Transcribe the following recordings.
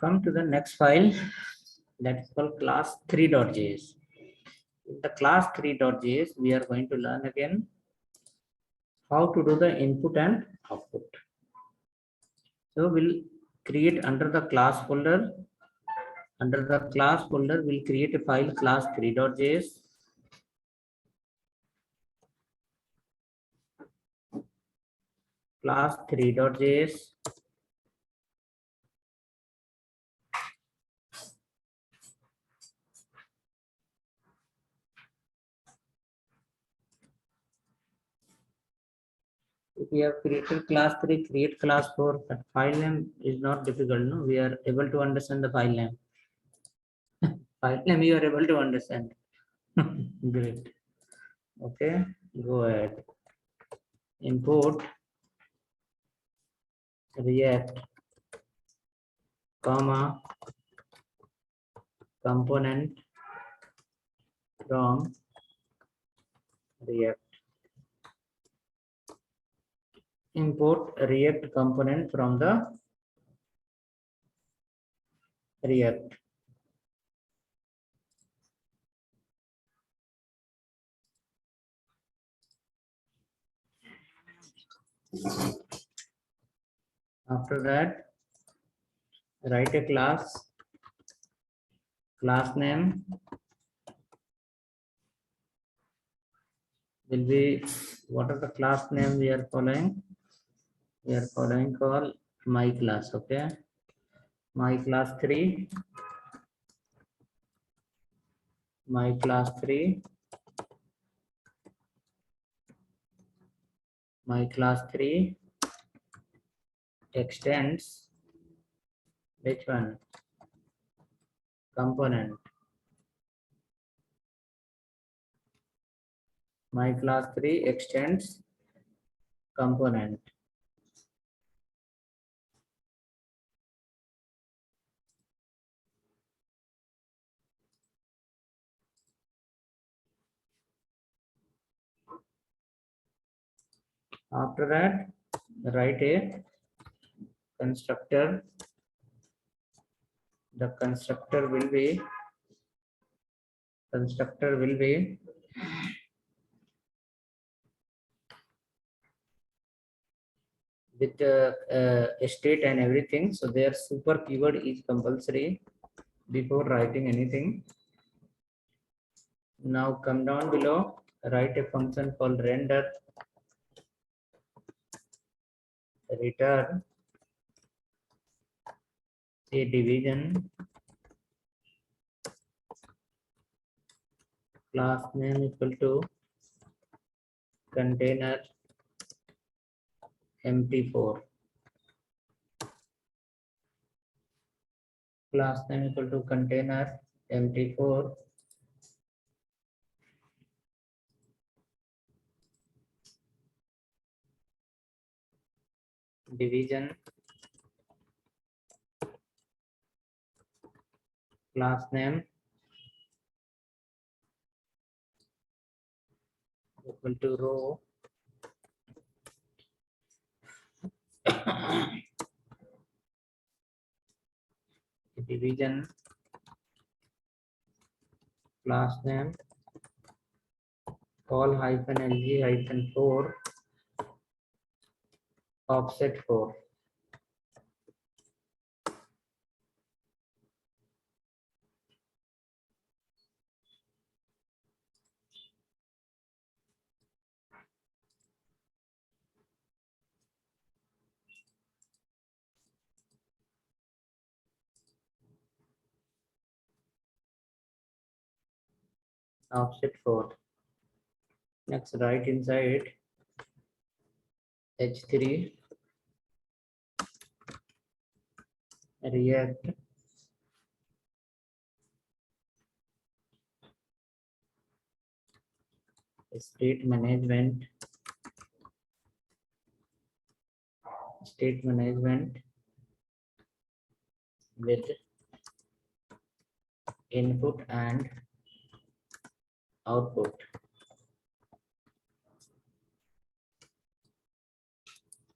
come to the next file that is called class3.js. In the class3.js, we are going to learn again how to do the input and output. So we'll create under the class folder. Under the class folder, we'll create a file class3.js. Class3.js. If we have created class 3, create class 4. But file name is not difficult. No, we are able to understand the file name. File name you are able to understand. Great. Okay, go ahead. Import React, comma component from React. Import React component from the React. After that, write a class name will be, what are the class name we are following? We are following called my class. Okay, my class 3, my class 3, my class 3 extends which one? Component. My class 3 extends component. After that, write a constructor. The constructor will be with a state and everything. So their super keyword is compulsory before writing anything. Now come down below, write a function called render, return a division, class name equal to container empty4, class name equal to container empty4, division, class name equal to row, division, class name call -lg-4 offset 4. Offset 4. Next, write inside h3 react state management with input and output.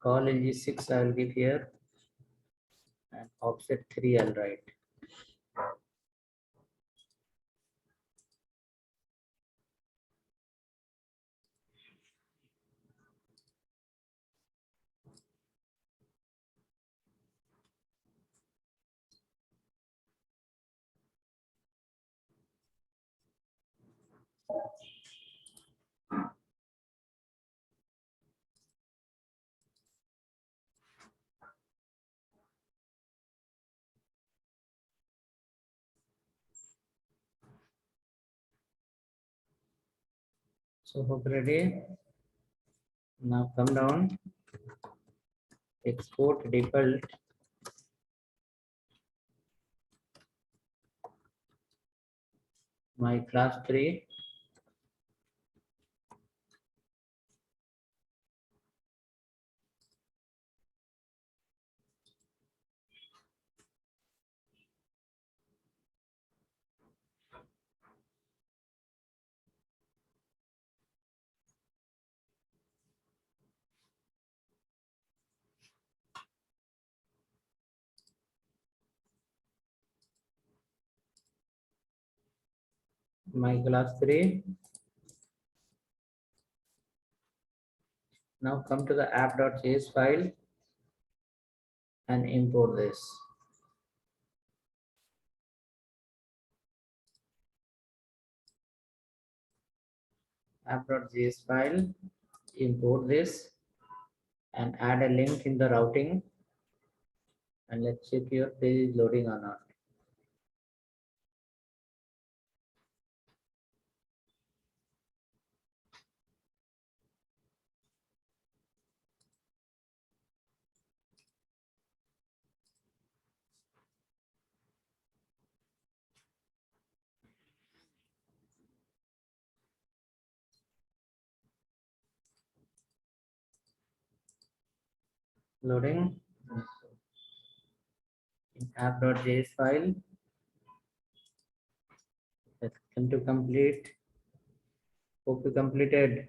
Call lg6 I will give here, and offset 3 I'll write. So hope ready. Now come down, export default my class 3 my class 3. Now come to the app.js file and import this. App.js file, import this and add a link in the routing, and let's check your page is loading or not. Loading in app.js file. Let's come to complete. Hope you completed.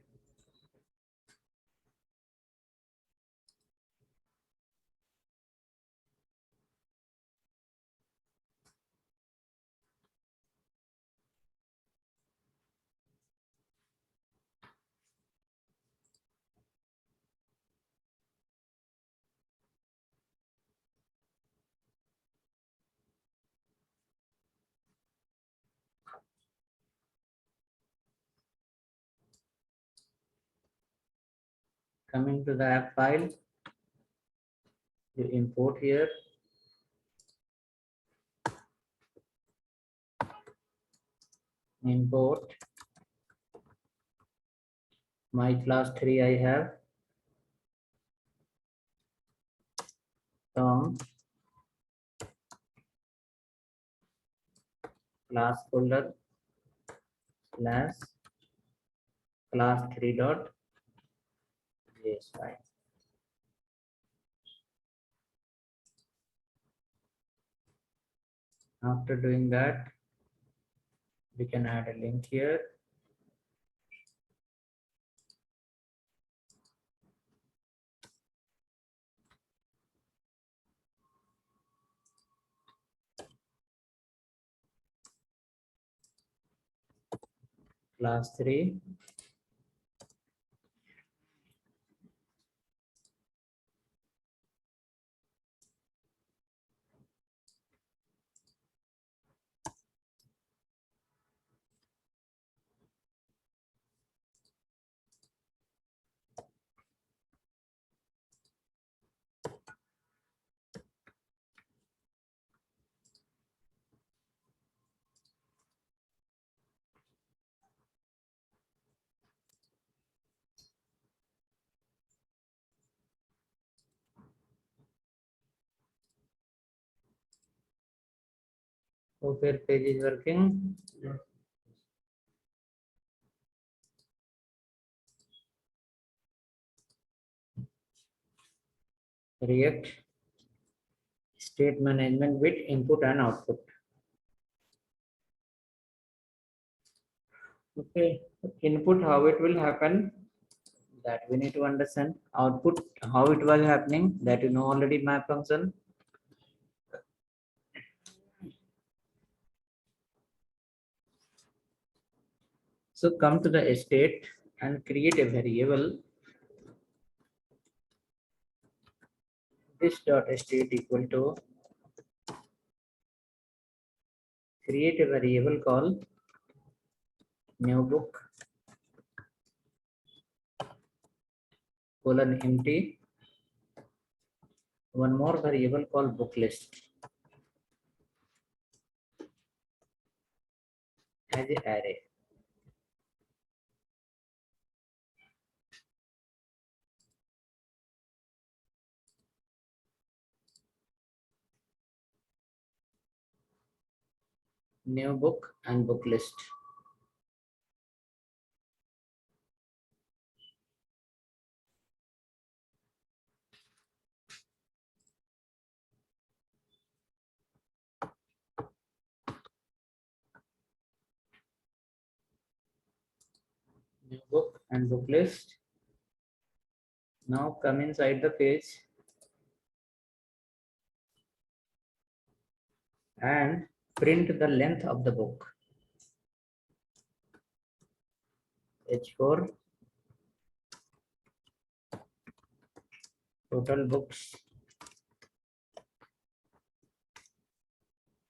Coming to the app file, you import here. Import my class 3 I have. Tom class folder slash class 3.js file. After doing that, we can add a link here. Class 3. Hope your page is working. React state management with input and output. Okay, input how it will happen, that we need to understand. Output how it was happening, that you know already map function. So come to the state and create a variable. This dot state equal to create a variable called new book colon empty. One more variable called book list as an array. New book and book list. New book and book list. Now come inside the page and print the length of the book. H4 total books.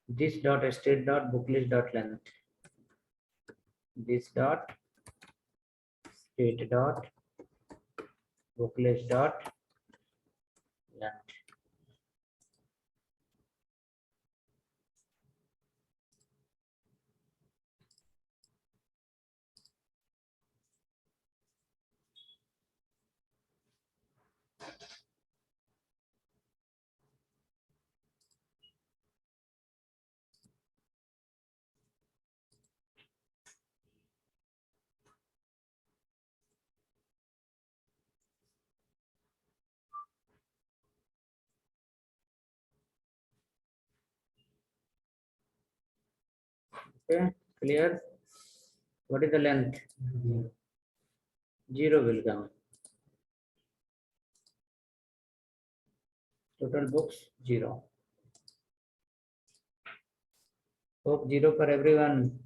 This dot state dot book list dot length. This dot state dot book list dot length. Okay, clear? What is the length? 0 will come. Total books 0. Hope 0 for everyone.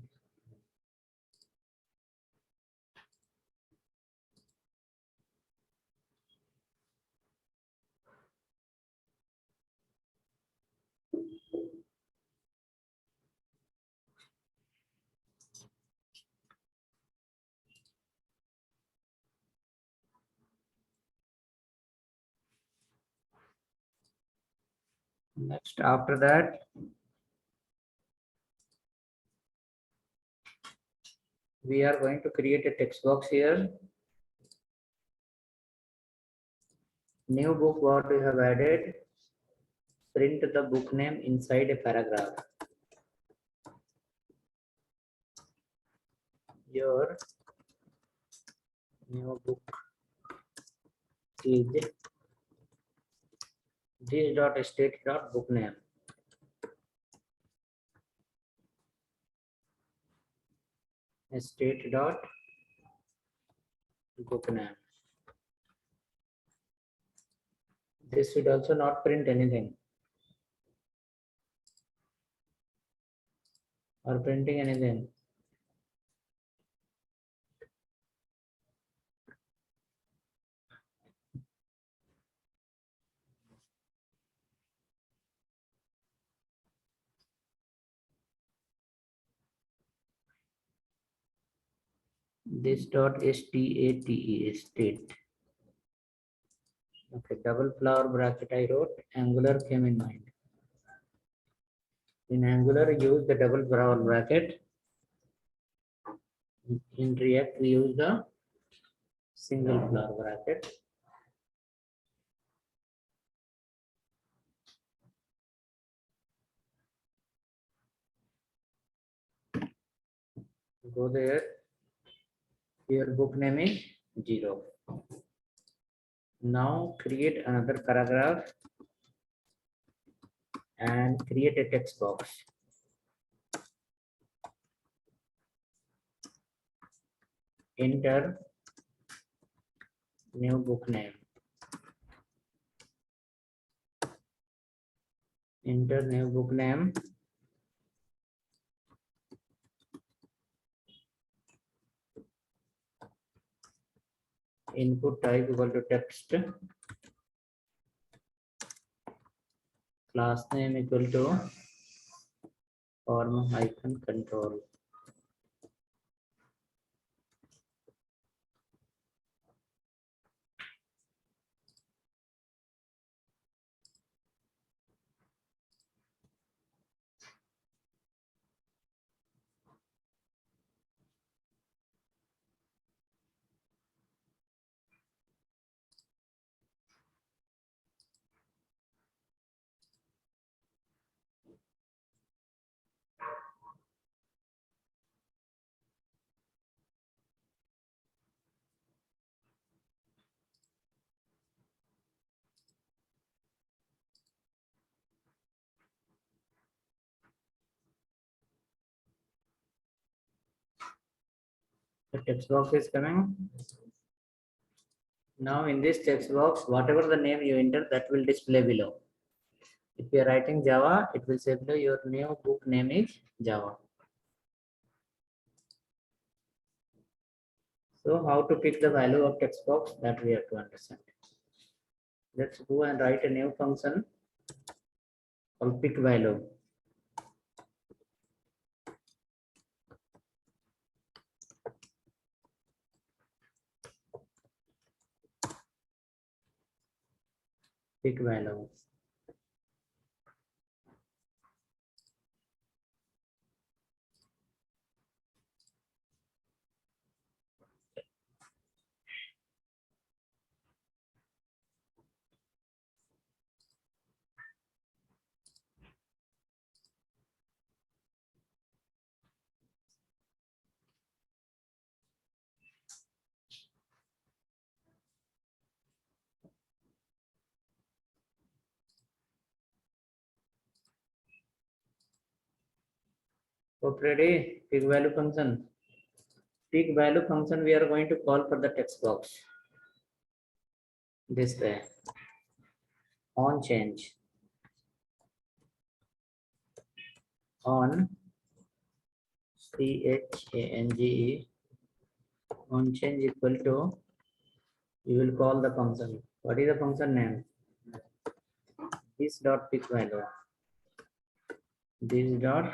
Next, after that, we are going to create a text box here. New book, what we have added, print the book name inside a paragraph. Your new book is this dot state dot book name. State dot book name. This should also not print anything or printing anything. This dot state state. Okay, double flower bracket I wrote. Angular came in mind. In Angular, use the double flower bracket. In React, we use the single flower bracket. Go there. Your book name is 0. Now create another paragraph and create a text box. Enter new book name. Enter new book name. input type equal to text, class name equal to form hyphen control. The text box is coming. Now in this text box, whatever the name you enter, that will display below. If you are writing Java, it will say below your new book name is Java. So how to pick the value of text box, that we have to understand. Let's go and write a new function called pick value. Pick value. So ready, pick value function. Pick value function we are going to call for the text box. This way. On change. On change. On change equal to, you will call the function. What is the function name? This dot pick value. This dot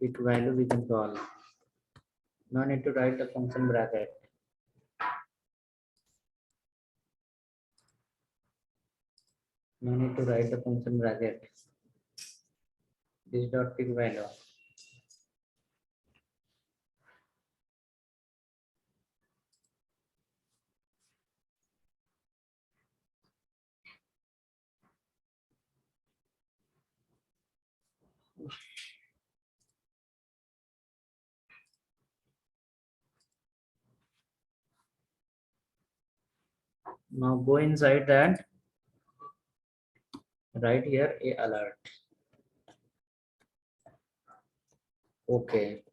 pick value we can call. No need to write the function bracket. No need to write the function bracket. This dot pick value. Now go inside that. Right here a alert. Okay.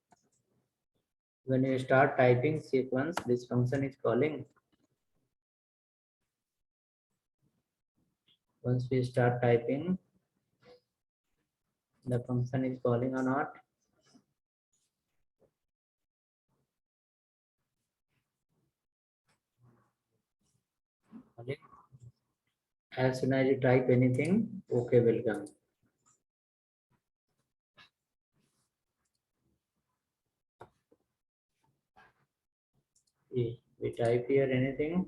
When you start typing sequence, this function is calling. Once we start typing, the function is calling or not. As soon as you type anything, okay will come. We type here anything,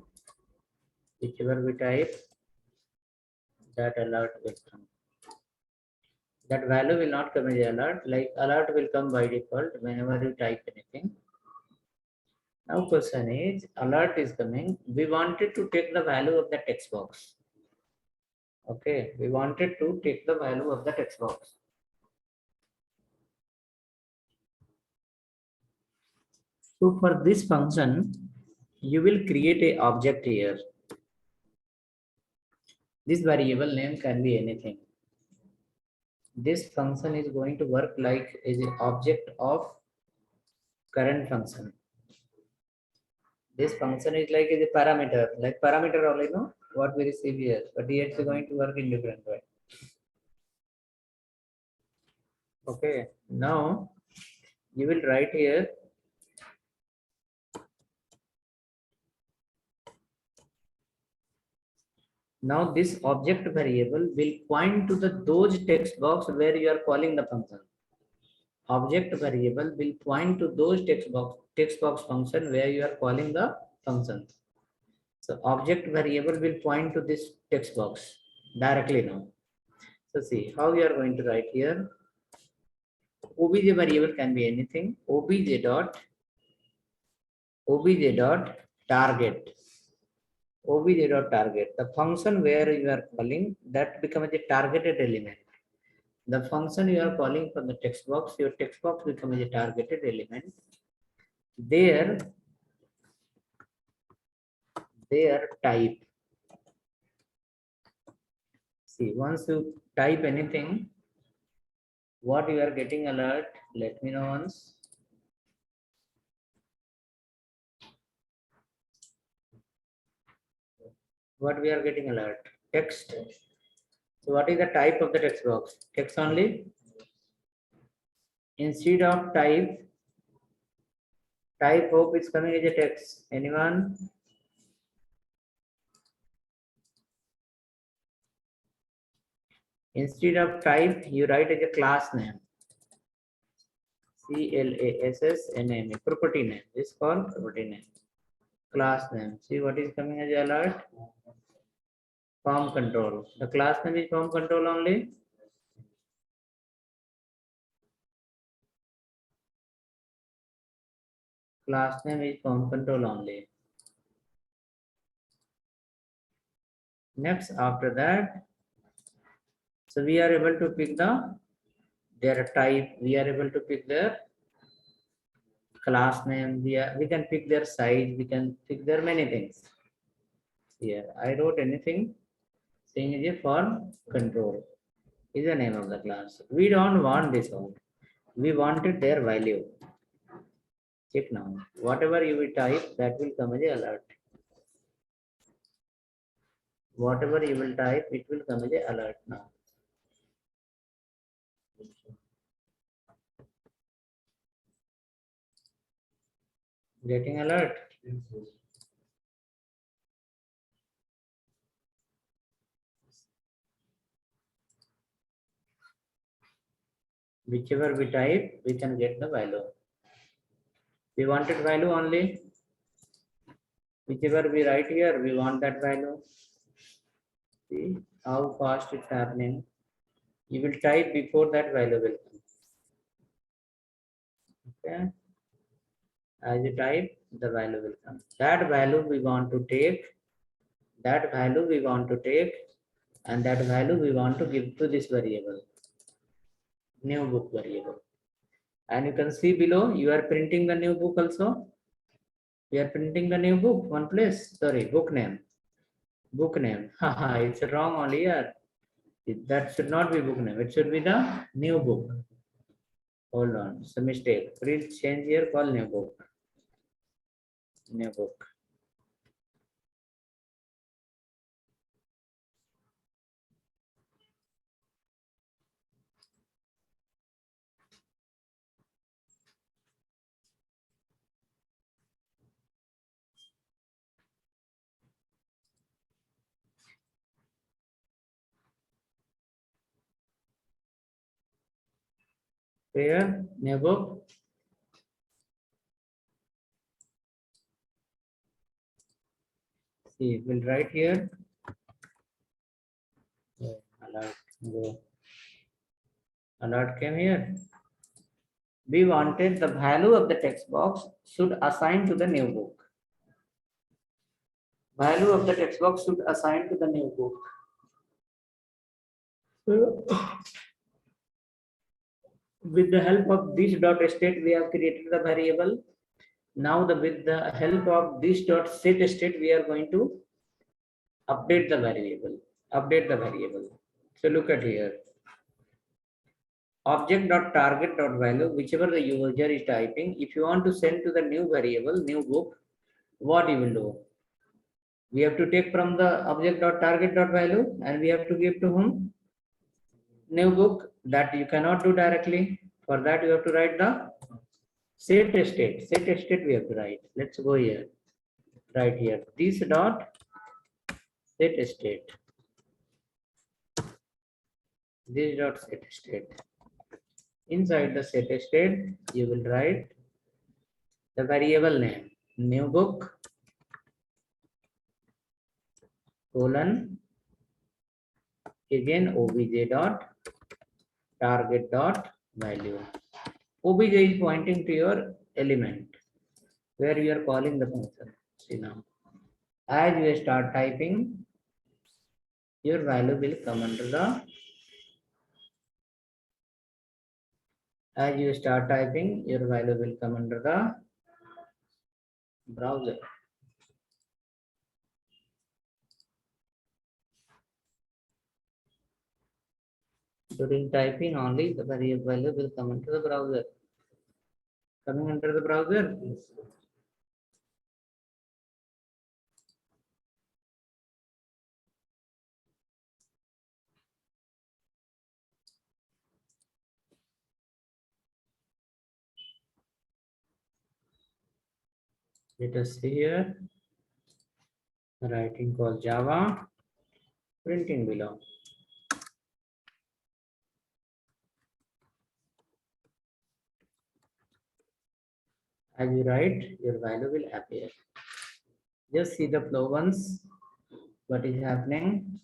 whichever we type, that alert will come. That value will not come as alert, like alert will come by default whenever you type anything. Now question is, alert is coming. We wanted to take the value of the text box. Okay, we wanted to take the value of the text box. So for this function, you will create a object here. This variable name can be anything. This function is going to work like is an object of current function. This function is like is a parameter, like parameter only, no, what we receive here, but here it's going to work in different way. Okay, now you will write here Now this object variable will point to those text box where you are calling the function. Object variable will point to those text box function where you are calling the function. So object variable will point to this text box directly now. So see how we are going to write here. Obj variable can be anything. Obj dot target. Obj dot target. The function where you are calling that becomes a targeted element. The function you are calling from the text box, your text box becomes a targeted element. Their type. See, once you type anything, what you are getting alert, let me know once. What we are getting alert? Text. So what is the type of the text box? Text only. Instead of type hope is coming as a text. Anyone? Instead of type, you write as a class name. CLASS name, property name. This is called property name. Class name. See what is coming as a alert? Form control. The class name is form control only. Class name is form control only. Next, after that, so we are able to pick their type. We are able to pick their class name. We can pick their size. We can pick their many things. Here, I wrote anything saying is a form control is the name of the class. We don't want this one. We wanted their value. Check now. Whatever you will type, that will come as an alert. Whatever you will type, it will come as an alert now. Getting alert? Whichever we type, we can get the value. We wanted value only. Whichever we write here, we want that value. See how fast it's happening. You will type before that value will come. Okay. As you type, the value will come. That value we want to take. That value we want to take. And that value we want to give to this variable. New book variable. And you can see below, you are printing the new book also. We are printing the new book, one place. Sorry, book name. Book name. Haha, it's wrong only here. That should not be book name. It should be the new book. Hold on, it's a mistake. Please change here, call new book. New book. Here, new book. See, we'll write here. Alert, go. Alert came here. We wanted the value of the text box should assign to the new book. Value of the text box should assign to the new book. With the help of this dot state, we have created the variable. Now with the help of this dot set state, we are going to update the variable. So look at here. Object dot target dot value, whichever the user is typing. If you want to send to the new variable, new book, what you will do? We have to take from the object dot target dot value, and we have to give to whom? New book. That you cannot do directly. For that, you have to write the set state. Set state we have to write. Let's go here. Right here. This dot set state. this dot set state. Inside the set state, you will write the variable name new book colon again obj dot target dot value. Obj is pointing to your element where you are calling the function. See now, as you start typing, your value will come under the. As you start typing, your value will come under the browser. During typing only, the variable value will come into the browser. Coming under the browser. Let us see here. Writing called Java. Printing below. As you write, your value will appear. Just see the flow once. What is happening?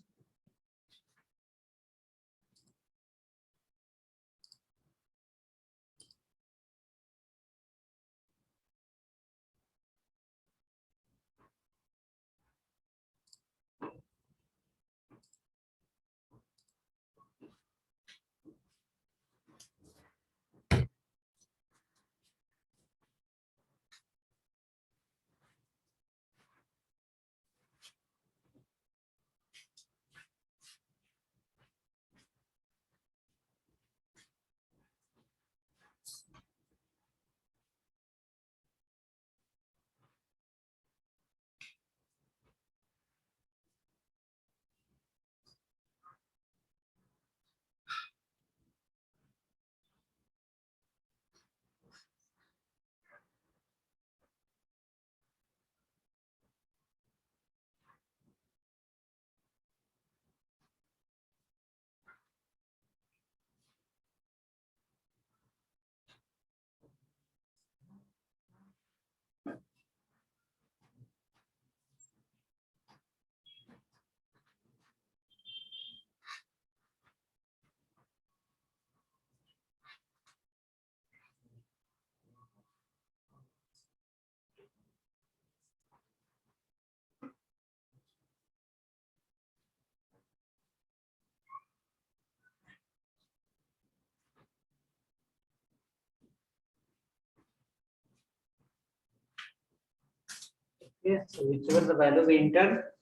Yes, so whichever the value we enter,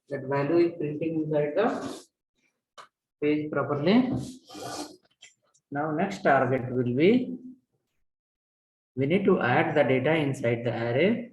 that value is printing inside the page properly. Now next target will be, we need to add the data inside the array.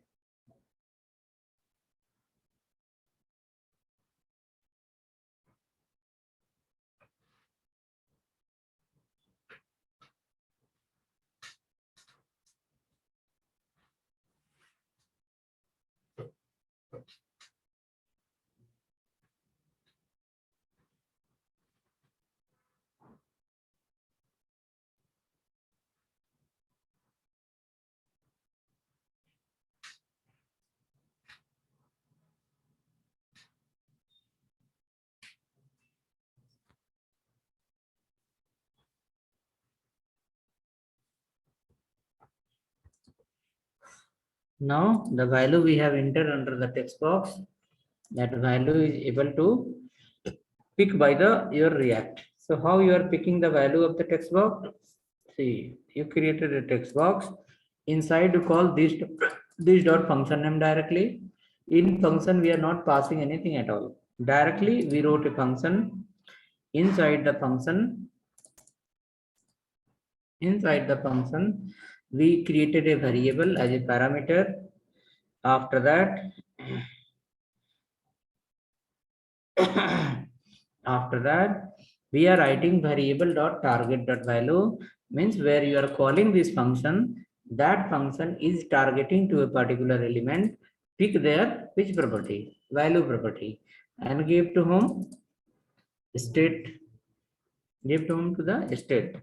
Now the value we have entered under the text box, that value is able to pick by the your React. So how you are picking the value of the text box? See, you created a text box. Inside you call this dot function name directly. In function we are not passing anything at all. Directly we wrote a function. Inside the function, we created a variable as a parameter. After that, we are writing variable dot target dot value, means where you are calling this function, that function is targeting to a particular element. Pick their which property, value property, and give to whom, state Give to the state.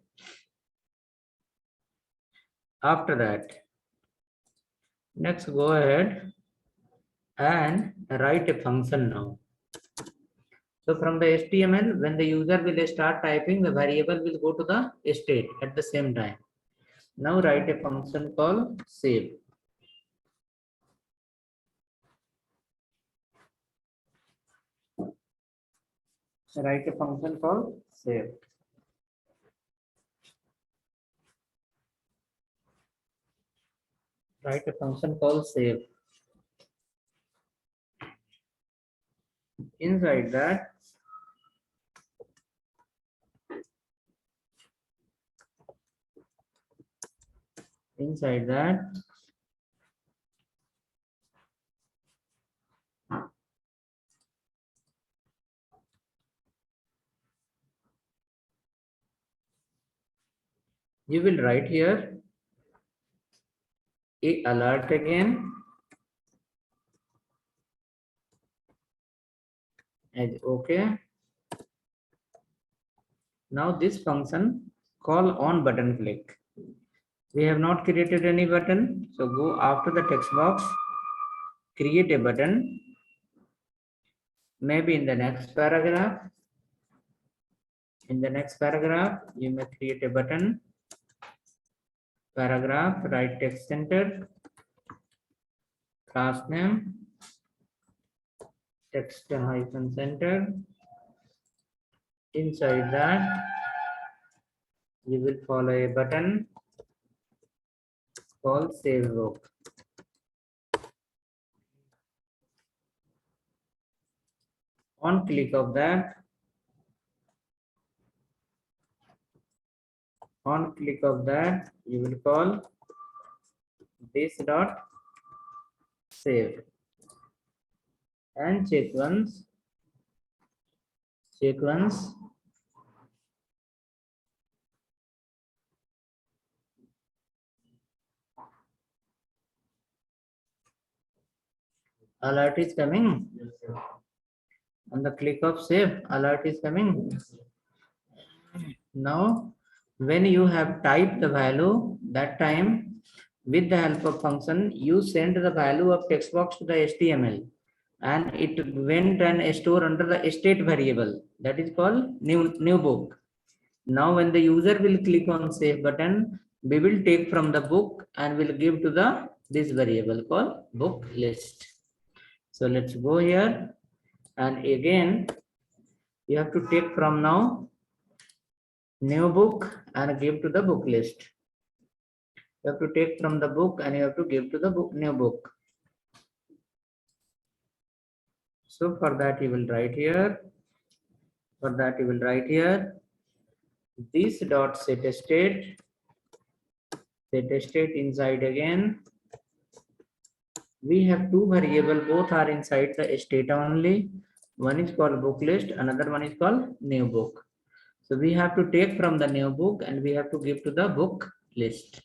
After that, next go ahead and write a function now. So from the HTML, when the user will start typing, the variable will go to the state at the same time. Now write a function called save. Write a function called save. Write a function called save. Inside that, you will write here a alert again as okay. Now this function call on button click. We have not created any button, so go after the text box, create a button. Maybe in the next paragraph. In the next paragraph, you may create a button. Paragraph, write text center, class name, text hyphen center. Inside that, you will follow a button called save book. On click of that, you will call this dot save and check once. Alert is coming. On the click of save, alert is coming. Now, when you have typed the value, that time with the help of function, you send the value of text box to the HTML and it went and stored under the state variable that is called new book. Now, when the user will click on save button, we will take from the book and will give to the this variable called book list. So let's go here and again you have to take from now new book and give to the book list. You have to take from the book and you have to give to the book new book. So for that you will write here. This dot set state inside again. We have two variables, both are inside the state only. One is called book list, another one is called new book. So we have to take from the new book and we have to give to the book list.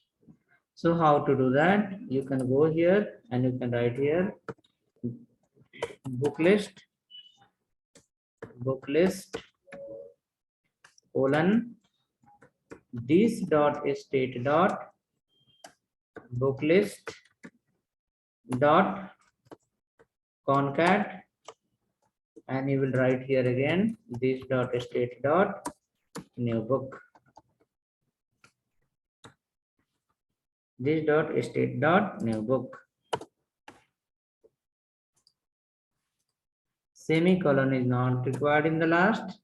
So how to do that? You can go here and you can write here book list colon this dot state dot book list dot concat and you will write here again this dot state dot new book. This dot state dot new book. Semicolon is not required in the last.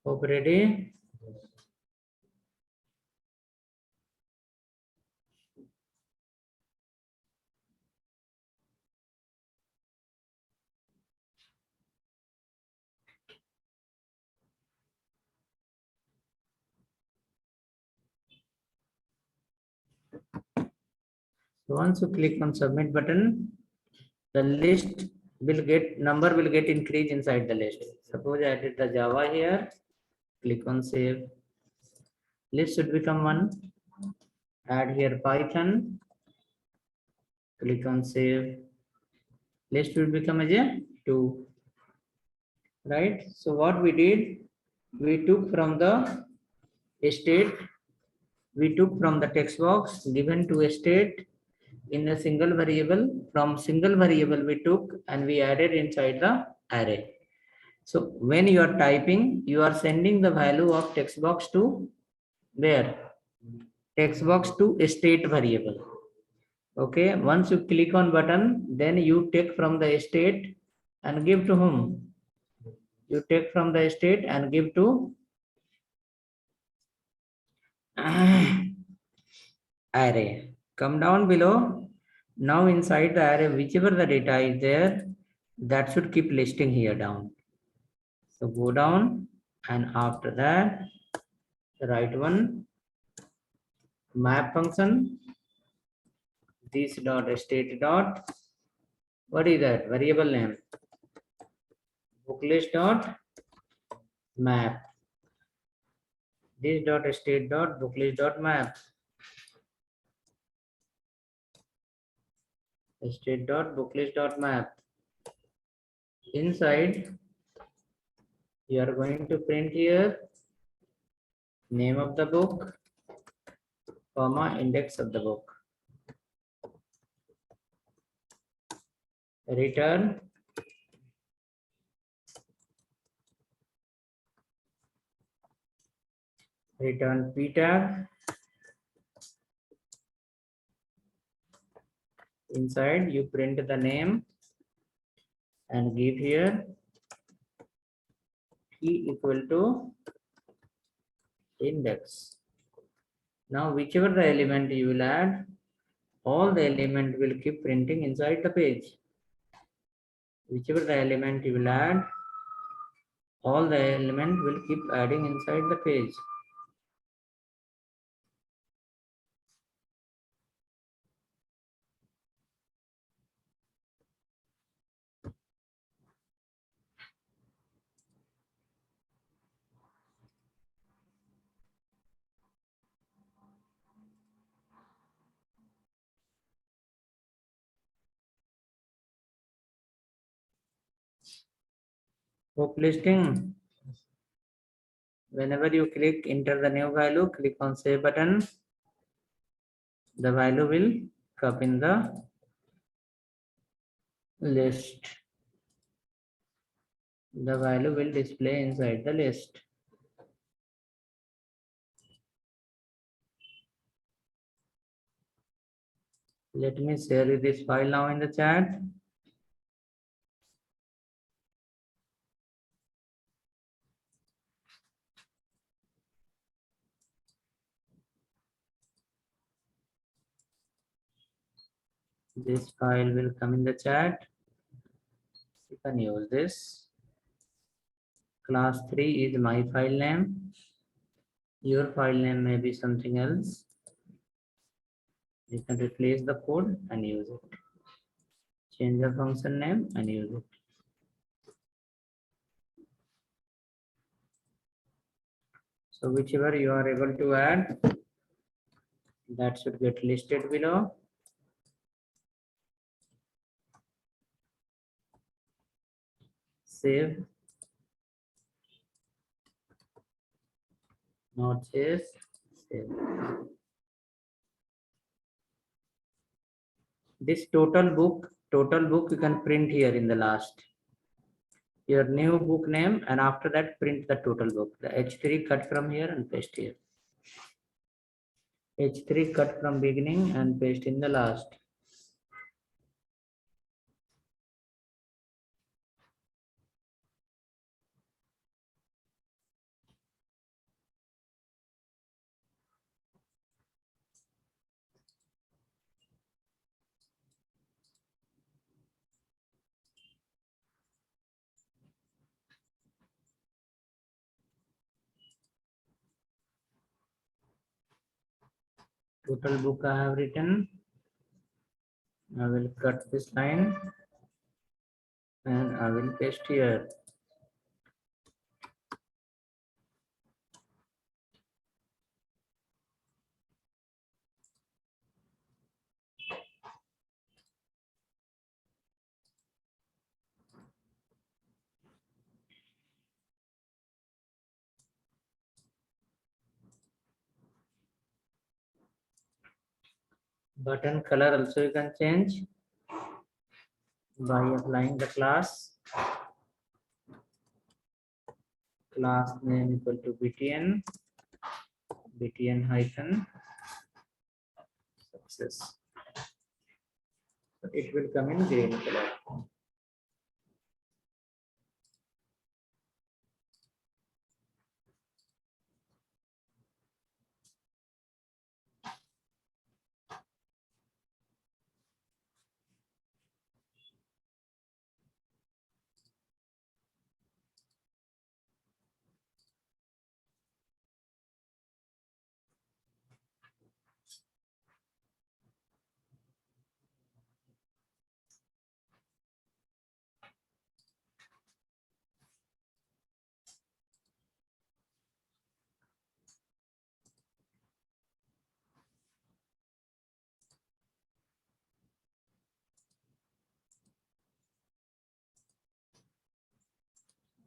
Hope ready? So once you click on submit button, the list will get number will get increased inside the list. Suppose I added the Java here, click on save. List should become 1. Add here Python, click on save. List will become as a 2. Right? So what we did, we took from the state, we took from the text box given to a state in a single variable. From single variable we took and we added inside the array. So when you are typing, you are sending the value of text box to where? Text box to a state variable. Okay, once you click on button, then you take from the state and give to whom? You take from the state and give to array. Come down below. Now inside the array, whichever the data is there, that should keep listing here down. So go down and after that, write one map function, this dot state dot, what is that? Variable name, book list dot map. This dot state dot book list dot map. State dot book list dot map. Inside, you are going to print here name of the book, comma index of the book. Return p tag. Inside you print the name and give here p equal to index. Now whichever the element you will add, all the element will keep printing inside the page. Whichever the element you will add, all the element will keep adding inside the page. Book listing. Whenever you click enter the new value, click on save button. The value will come in the list. The value will display inside the list. Let me share you this file now in the chat. This file will come in the chat. You can use this. Class 3 is my file name. Your file name may be something else. You can replace the code and use it. Change the function name and use it. So whichever you are able to add, that should get listed below. Save. Node.js. Save. This total book you can print here in the last. Your new book name and after that print the total book. The H3 cut from here and paste here. H3 cut from beginning and paste in the last. Total book I have written. I will cut this line and I will paste here. Button color also you can change by applying the class name equal to btn hyphen success. So it will come in green color.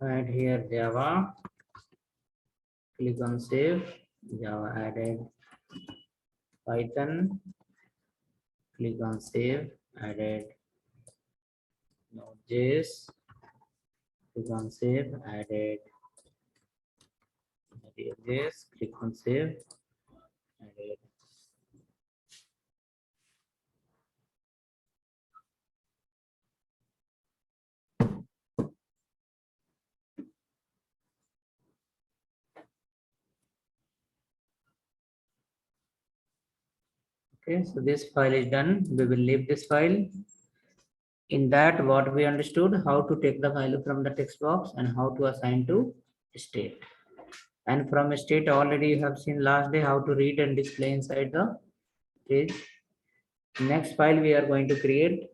Add here Java, click on save. Java added. Python, click on save, added. Node.js, click on save, added. React.js, click on save, added. Okay, so this file is done. We will leave this file. In that, what we understood, how to take the value from the text box and how to assign to state. And from state, already you have seen last day how to read and display inside the page. Next file, we are going to create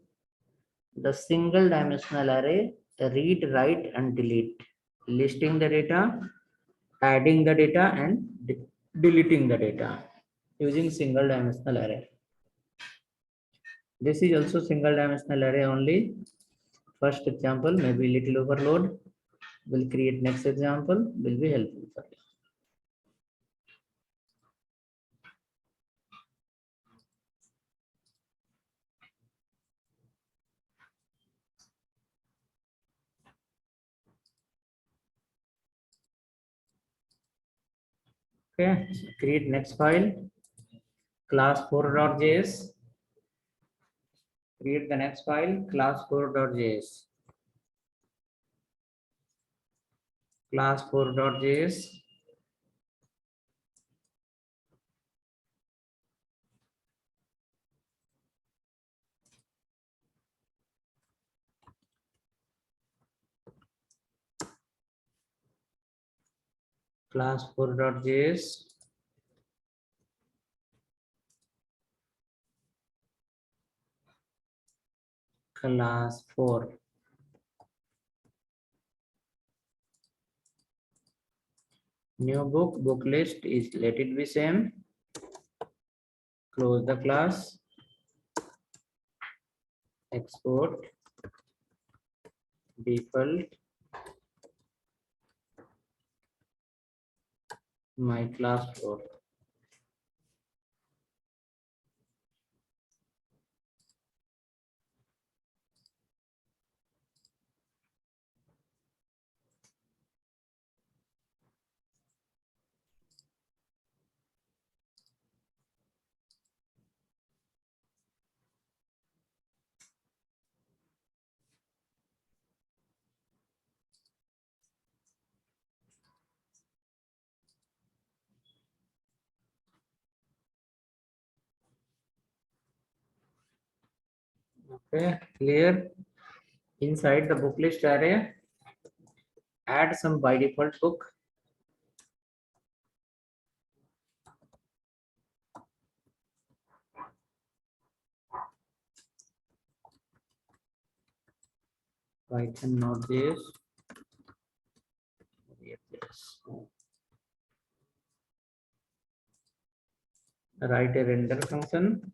the single dimensional array, read, write, and delete, listing the data, adding the data, and deleting the data using single dimensional array. This is also single dimensional array only. First example, maybe little overload. Will create next example, will be helpful for you. Okay, so create next file, class4.js. Create the next file, class4.js. Class4.js. Class4.js. Class4. New book list is let it be same. Close the class. Export default my class4. Okay, clear. Inside the book list array, add some by default book. Python Node.js. Write a render function.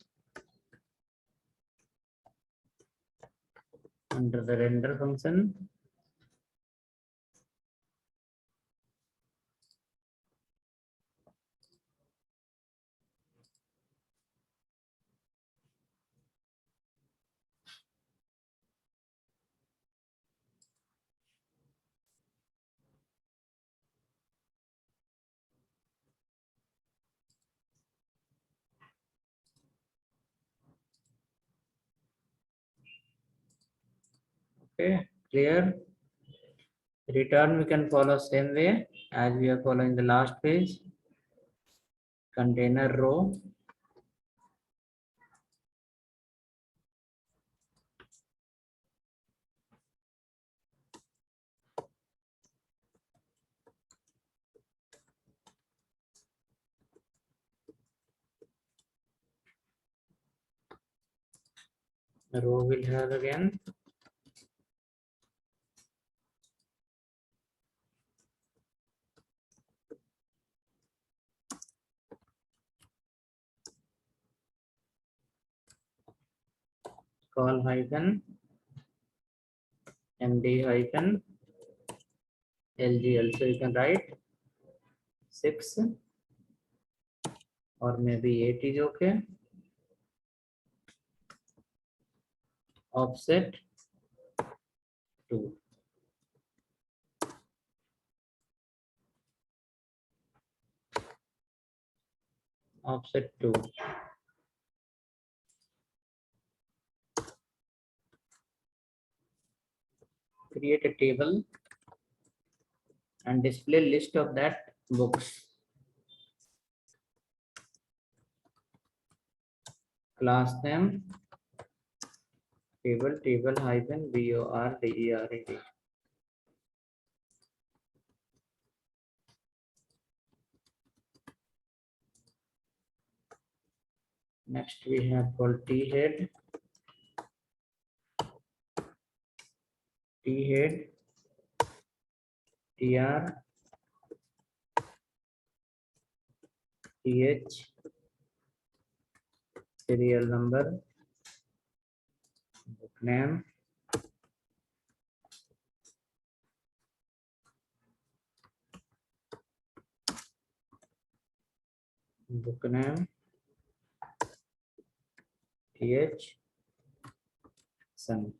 Under the render function, okay, clear. Return we can follow same way as we are following the last page. Container row. The row will have again call hyphen md hyphen lg. Also you can write 6 or maybe 8 is okay. Offset 2. Offset 2. Create a table and display list of that books. Class name table hyphen borderd. Next we have called t head tr th serial number book name th son.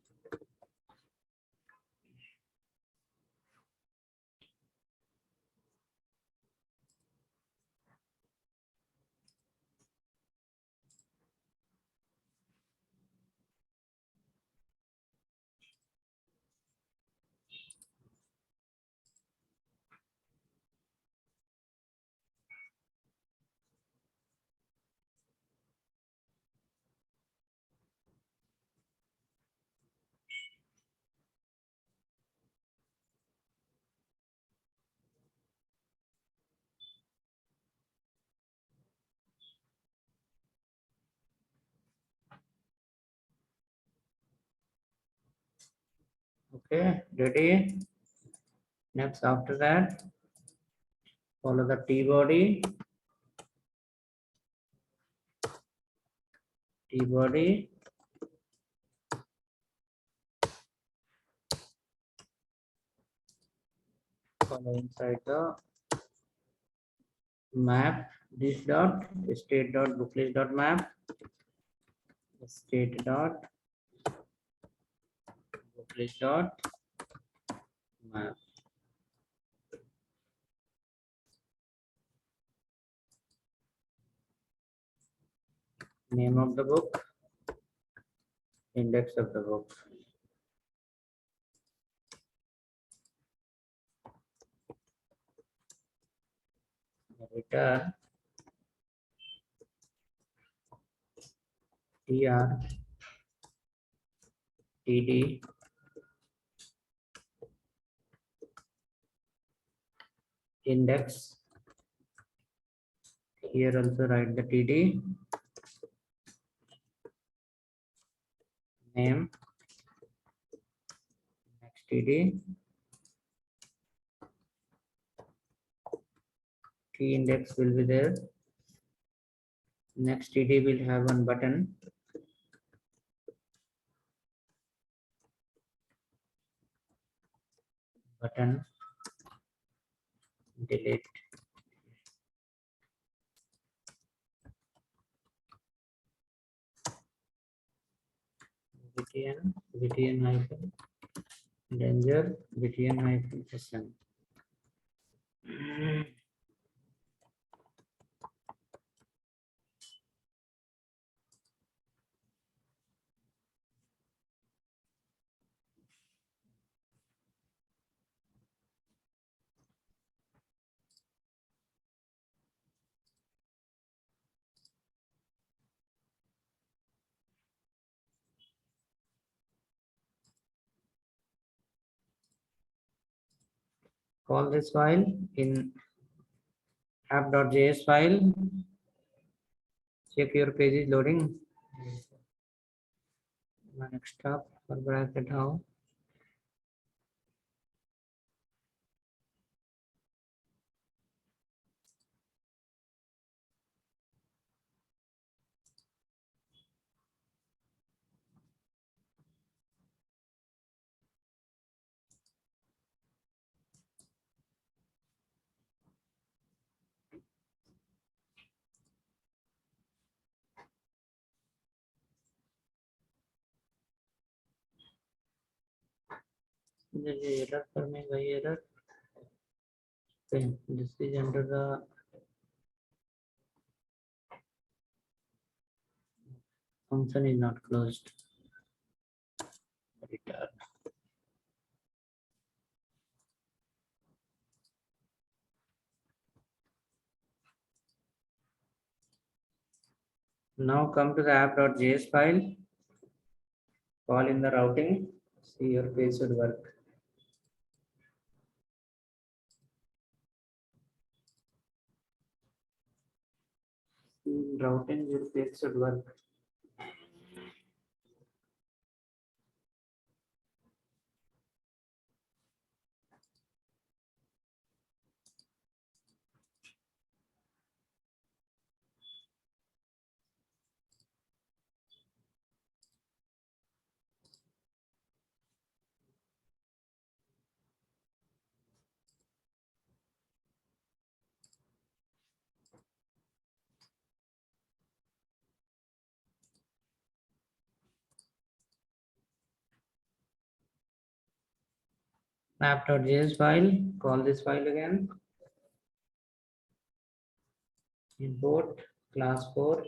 Okay, ready? Next after that, follow the t body follow inside the map this dot state dot booklist dot map state dot booklist dot map. Name of the book, index of the book. Return tr td index. Here also write the td name. Next TD. Key index will be there. Next TD will have one button. Delete. btn hyphen danger btn hyphen sm. Call this file in app.js file. Check your page is loading. Next stop for bracket how. Error for me by error. Okay, this is under the function is not closed. Return. Now come to the app.js file. Call in the routing. See your page should work. Routing your page should work. App.js file. Call this file again. Import class 4.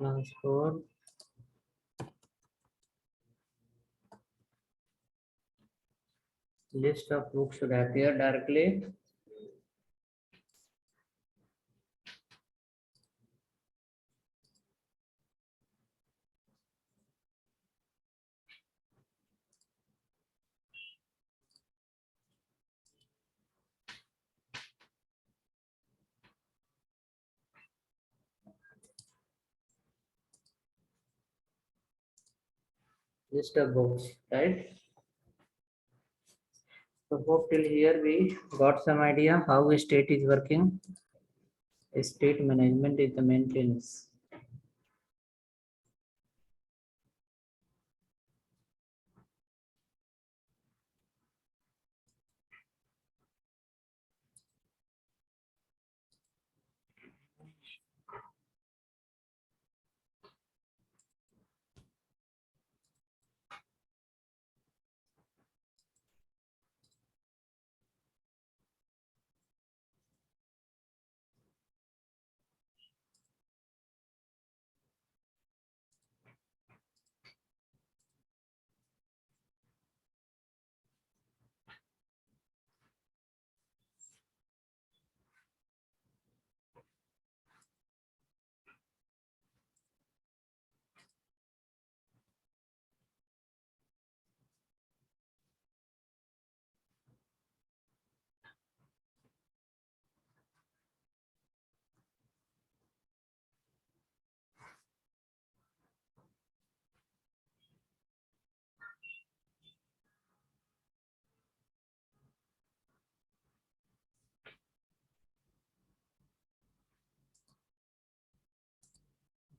Class 4. List of books should appear directly. List of books, right? So hope till here we got some idea how a state is working. A state management is the maintenance.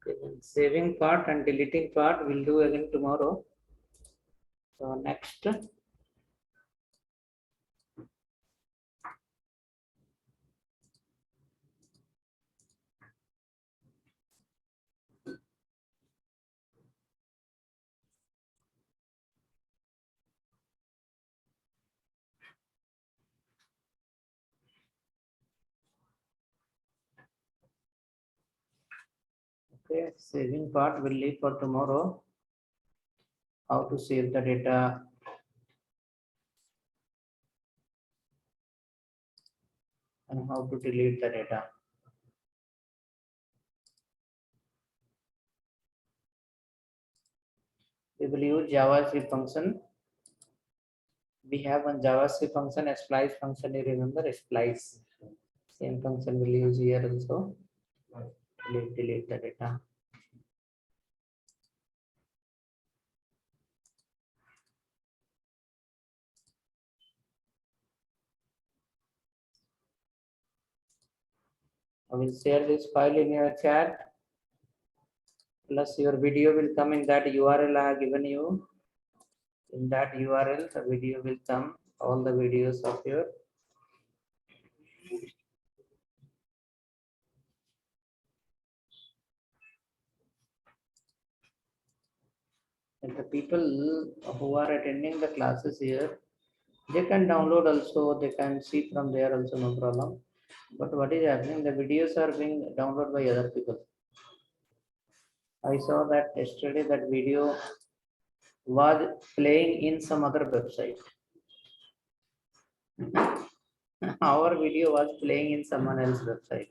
Okay, then saving part and deleting part we'll do again tomorrow. So next, okay, saving part will leave for tomorrow. How to save the data and how to delete the data. We will use JavaScript function. We have one JavaScript function, a splice function. You remember a splice? Same function we'll use here also. Delete the data. I will share this file in your chat. Plus your video will come in that URL I have given you. In that URL, the video will come, all the videos of your. And the people who are attending the classes here, they can download also, they can see from there also, no problem. But what is happening, the videos are being downloaded by other people. I saw that yesterday that video was playing in some other website. Our video was playing in someone else's website.